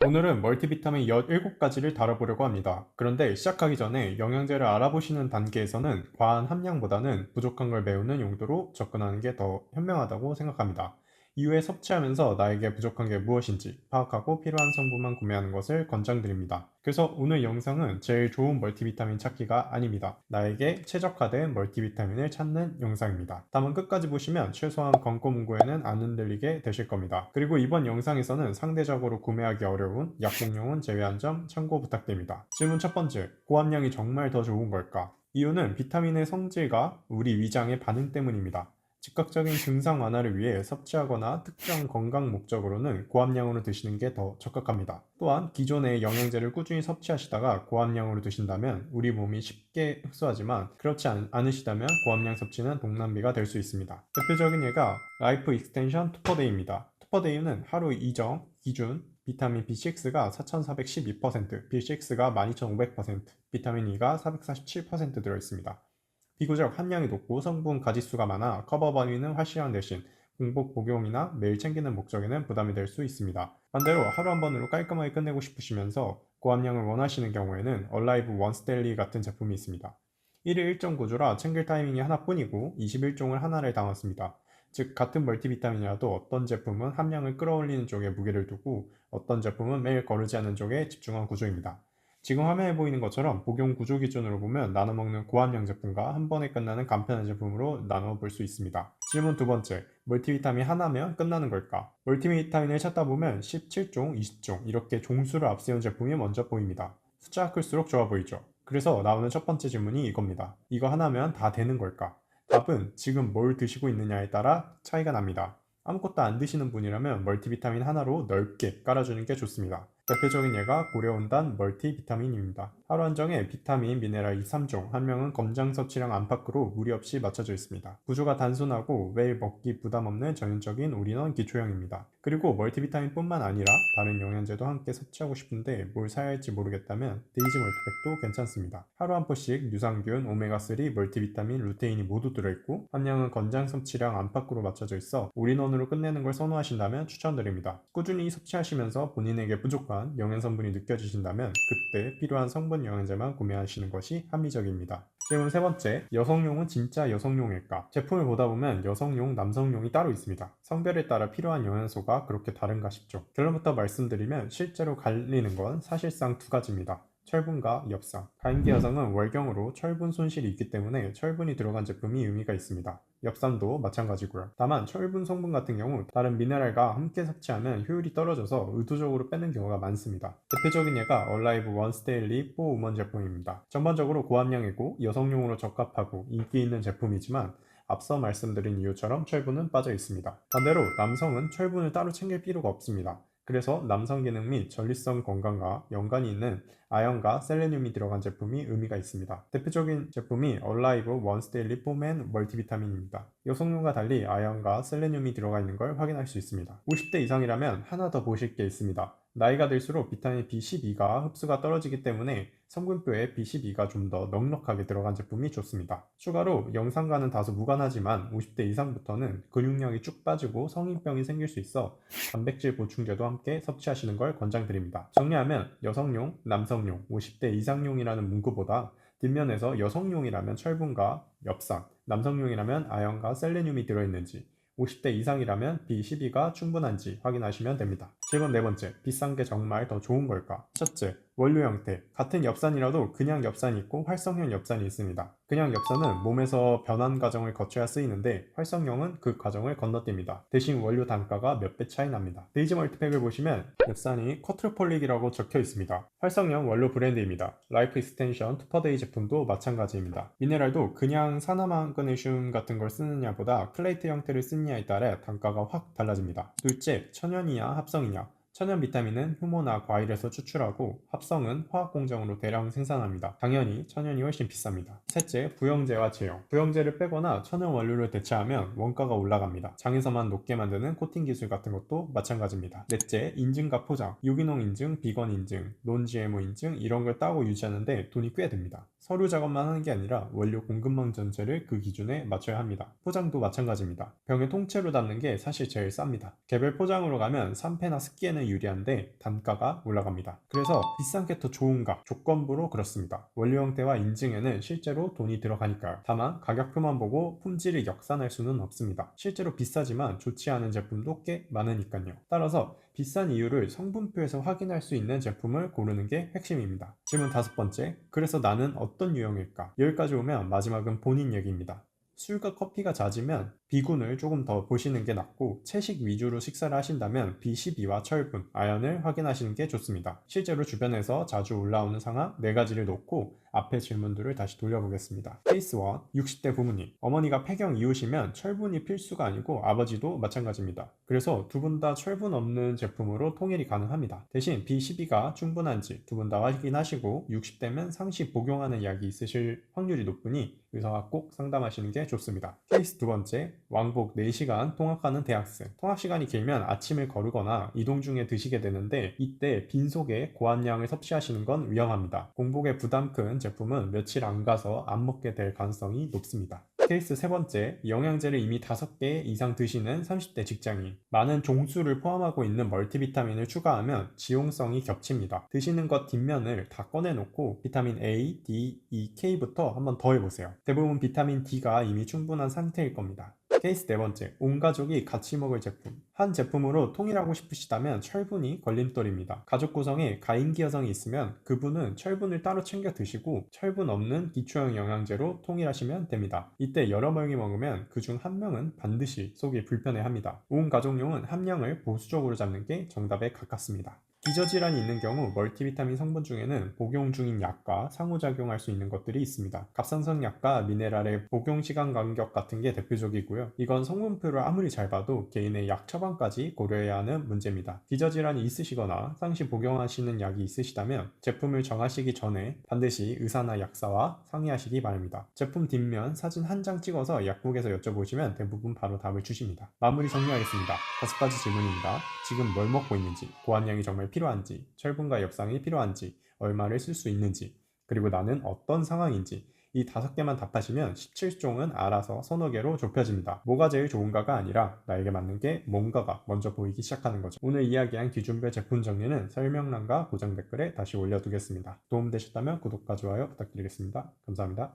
오늘은 멀티비타민 17가지를 다뤄보려고 합니다. 그런데 시작하기 전에 영양제를 알아보시는 단계에서는 과한 함량보다는 부족한 걸 메우는 용도로 접근하는 게 더 현명하다고 생각합니다. 이후에 섭취하면서 나에게 부족한 게 무엇인지 파악하고 필요한 성분만 구매하는 것을 권장드립니다. 그래서 오늘 영상은 제일 좋은 멀티비타민 찾기가 아닙니다. 나에게 최적화된 멀티비타민을 찾는 영상입니다. 다만 끝까지 보시면 최소한 권고문구에는 안 흔들리게 되실 겁니다. 그리고 이번 영상에서는 상대적으로 구매하기 어려운 약국용은 제외한 점 참고 부탁드립니다. 질문 첫 번째, 고함량이 정말 더 좋은 걸까? 이유는 비타민의 성질과 우리 위장의 반응 때문입니다. 즉각적인 증상 완화를 위해 섭취하거나 특정 건강 목적으로는 고함량으로 드시는 게 더 적합합니다. 또한 기존의 영양제를 꾸준히 섭취하시다가 고함량으로 드신다면 우리 몸이 쉽게 흡수하지만 그렇지 않으시다면 고함량 섭취는 동남비가 될 수 있습니다. 대표적인 예가 라이프 익스텐션 투퍼데이입니다. 투퍼데이는 하루 이정 기준 비타민 B6가 4412%, B6가 12500%, 비타민 E가 447% 들어있습니다. 비교적 함량이 높고 성분 가짓수가 많아 커버 범위는 확실한 대신 공복 복용이나 매일 챙기는 목적에는 부담이 될 수 있습니다. 반대로 하루 한 번으로 깔끔하게 끝내고 싶으시면서 고함량을 원하시는 경우에는 얼라이브 원스데일리 같은 제품이 있습니다. 1일 1종 구조라 챙길 타이밍이 하나뿐이고 21종을 하나를 담았습니다. 즉 같은 멀티비타민이라도 어떤 제품은 함량을 끌어올리는 쪽에 무게를 두고 어떤 제품은 매일 거르지 않는 쪽에 집중한 구조입니다. 지금 화면에 보이는 것처럼 복용 구조 기준으로 보면 나눠 먹는 고함량 제품과 한 번에 끝나는 간편한 제품으로 나눠 볼 수 있습니다. 질문 두 번째, 멀티비타민 하나면 끝나는 걸까? 멀티비타민을 찾다 보면 17종, 20종 이렇게 종수를 앞세운 제품이 먼저 보입니다. 숫자가 클수록 좋아 보이죠? 그래서 나오는 첫 번째 질문이 이겁니다. 이거 하나면 다 되는 걸까? 답은 지금 뭘 드시고 있느냐에 따라 차이가 납니다. 아무것도 안 드시는 분이라면 멀티비타민 하나로 넓게 깔아주는 게 좋습니다. 대표적인 예가 고려온단 멀티비타민입니다. 하루 한정에 비타민, 미네랄 2, 3종, 한 명은 검장 섭취량 안팎으로 무리 없이 맞춰져 있습니다. 구조가 단순하고 매일 먹기 부담 없는 전형적인 올인원 기초형입니다. 그리고 멀티비타민뿐만 아니라 다른 영양제도 함께 섭취하고 싶은데 뭘 사야 할지 모르겠다면 데이지 멀티팩도 괜찮습니다. 하루 한 포씩 유산균, 오메가3, 멀티비타민, 루테인이 모두 들어있고 함량은 권장 섭취량 안팎으로 맞춰져 있어 올인원으로 끝내는 걸 선호하신다면 추천드립니다. 꾸준히 섭취하시면서 본인에게 부족한 영양성분이 느껴지신다면 그때 필요한 성분 영양제만 구매하시는 것이 합리적입니다. 질문 세 번째, 여성용은 진짜 여성용일까? 제품을 보다 보면 여성용, 남성용이 따로 있습니다. 성별에 따라 필요한 영양소가 그렇게 다른가 싶죠. 결론부터 말씀드리면 실제로 갈리는 건 사실상 두 가지입니다. 철분과 엽산. 가임기 여성은 월경으로 철분 손실이 있기 때문에 철분이 들어간 제품이 의미가 있습니다. 엽산도 마찬가지고요. 다만 철분 성분 같은 경우 다른 미네랄과 함께 섭취하면 효율이 떨어져서 의도적으로 빼는 경우가 많습니다. 대표적인 예가 얼라이브 원스데일리 4우먼 제품입니다. 전반적으로 고함량이고 여성용으로 적합하고 인기 있는 제품이지만 앞서 말씀드린 이유처럼 철분은 빠져 있습니다. 반대로 남성은 철분을 따로 챙길 필요가 없습니다. 그래서 남성 기능 및 전립선 건강과 연관이 있는 아연과 셀레늄이 들어간 제품이 의미가 있습니다. 대표적인 제품이 얼라이브 원스데일리 포맨 멀티비타민입니다. 여성용과 달리 아연과 셀레늄이 들어가 있는 걸 확인할 수 있습니다. 50대 이상이라면 하나 더 보실 게 있습니다. 나이가 들수록 비타민 B12가 흡수가 떨어지기 때문에 성분표에 B12가 좀 더 넉넉하게 들어간 제품이 좋습니다. 추가로 영상과는 다소 무관하지만 50대 이상부터는 근육량이 쭉 빠지고 성인병이 생길 수 있어 단백질 보충제도 함께 섭취하시는 걸 권장드립니다. 정리하면 여성용, 남성용, 50대 이상용이라는 문구보다 뒷면에서 여성용이라면 철분과 엽산, 남성용이라면 아연과 셀레늄이 들어있는지 50대 이상이라면 B12가 충분한지 확인하시면 됩니다. 질문 네 번째, 비싼 게 정말 더 좋은 걸까? 첫째, 원료 형태. 같은 엽산이라도 그냥 엽산이 있고 활성형 엽산이 있습니다. 그냥 엽산은 몸에서 변환 과정을 거쳐야 쓰이는데 활성형은 그 과정을 건너뜁니다. 대신 원료 단가가 몇 배 차이 납니다. 데이지 멀티팩을 보시면 엽산이 쿼트로폴릭이라고 적혀 있습니다. 활성형 원료 브랜드입니다. 라이프 익스텐션 투퍼데이 제품도 마찬가지입니다. 미네랄도 그냥 산화망그네슘 같은 걸 쓰느냐보다 클레이트 형태를 쓰느냐에 따라 단가가 확 달라집니다. 둘째, 천연이냐 합성이냐. 천연 비타민은 효모나 과일에서 추출하고 합성은 화학 공정으로 대량 생산합니다. 당연히 천연이 훨씬 비쌉니다. 셋째, 부영제와 제형. 부영제를 빼거나 천연 원료를 대체하면 원가가 올라갑니다. 장에서만 녹게 만드는 코팅 기술 같은 것도 마찬가지입니다. 넷째, 인증과 포장. 유기농 인증, 비건 인증, 논 GMO 인증 이런 걸 따고 유지하는데 돈이 꽤 듭니다. 서류 작업만 하는 게 아니라 원료 공급망 전체를 그 기준에 맞춰야 합니다. 포장도 마찬가지입니다. 병에 통째로 담는 게 사실 제일 쌉니다. 개별 포장으로 가면 산패나 습기에는 소비자층에 유리한데 단가가 올라갑니다. 그래서 비싼 게 더 좋은가? 조건부로 그렇습니다. 원료 형태와 인증에는 실제로 돈이 들어가니까요. 다만 가격표만 보고 품질을 역산할 수는 없습니다. 실제로 비싸지만 좋지 않은 제품도 꽤 많으니까요. 따라서 비싼 이유를 성분표에서 확인할 수 있는 제품을 고르는 게 핵심입니다. 질문 5번째. 그래서 나는 어떤 유형일까? 여기까지 오면 마지막은 본인 얘기입니다. 술과 커피가 잦으면 B군을 조금 더 보시는 게 낫고, 채식 위주로 식사를 하신다면 B12와 철분, 아연을 확인하시는 게 좋습니다. 실제로 주변에서 자주 올라오는 상황 4가지를 놓고 앞의 질문들을 다시 돌려보겠습니다. 케이스 1. 60대 부모님. 어머니가 폐경 이후시면 철분이 필수가 아니고 아버지도 마찬가지입니다. 그래서 두 분 다 철분 없는 제품으로 통일이 가능합니다. 대신 B12가 충분한지 두 분 다 확인하시고 60대면 상시 복용하는 약이 있으실 확률이 높으니 의사와 꼭 상담하시는 게 좋습니다. 케이스 2번째. 왕복 4시간 통학하는 대학생. 통학 시간이 길면 아침을 거르거나 이동 중에 드시게 되는데 이때 빈속에 고함량을 섭취하시는 건 위험합니다. 공복에 부담 큰 제품은 며칠 안 가서 안 먹게 될 가능성이 높습니다. 케이스 3번째. 영양제를 이미 5개 이상 드시는 30대 직장인. 많은 종수를 포함하고 있는 멀티비타민을 추가하면 지용성이 겹칩니다. 드시는 것 뒷면을 다 꺼내놓고 비타민 A, D, E, K부터 한번 더 해보세요. 대부분 비타민 D가 이미 충분한 상태일 겁니다. 케이스 4번째. 온 가족이 같이 먹을 제품. 한 제품으로 통일하고 싶으시다면 철분이 걸림돌입니다. 가족 구성에 가임기 여성이 있으면 그분은 철분을 따로 챙겨 드시고 철분 없는 기초형 영양제로 통일하시면 됩니다. 이때 여러 명이 먹으면 그중 한 명은 반드시 속이 불편해합니다. 온 가족용은 함량을 보수적으로 잡는 게 정답에 가깝습니다. 기저질환이 있는 경우 멀티비타민 성분 중에는 복용 중인 약과 상호작용할 수 있는 것들이 있습니다. 갑상선 약과 미네랄의 복용 시간 간격 같은 게 대표적이고요. 이건 성분표를 아무리 잘 봐도 개인의 약 처방까지 고려해야 하는 문제입니다. 기저질환이 있으시거나 상시 복용하시는 약이 있으시다면 제품을 정하시기 전에 반드시 의사나 약사와 상의하시기 바랍니다. 제품 뒷면 사진 한 장 찍어서 약국에서 여쭤보시면 대부분 바로 답을 주십니다. 마무리 정리하겠습니다. 5가지 질문입니다. 지금 뭘 먹고 있는지, 고함량이 정말 필요한지, 철분과 엽산이 필요한지, 얼마를 쓸 수 있는지, 그리고 나는 어떤 상황인지, 이 5개만 답하시면 17종은 알아서 서너 개로 좁혀집니다. 뭐가 제일 좋은가가 아니라 나에게 맞는 게 뭔가가 먼저 보이기 시작하는 거죠. 오늘 이야기한 기준별 제품 정리는 설명란과 고정 댓글에 다시 올려두겠습니다. 도움되셨다면 구독과 좋아요 부탁드리겠습니다. 감사합니다.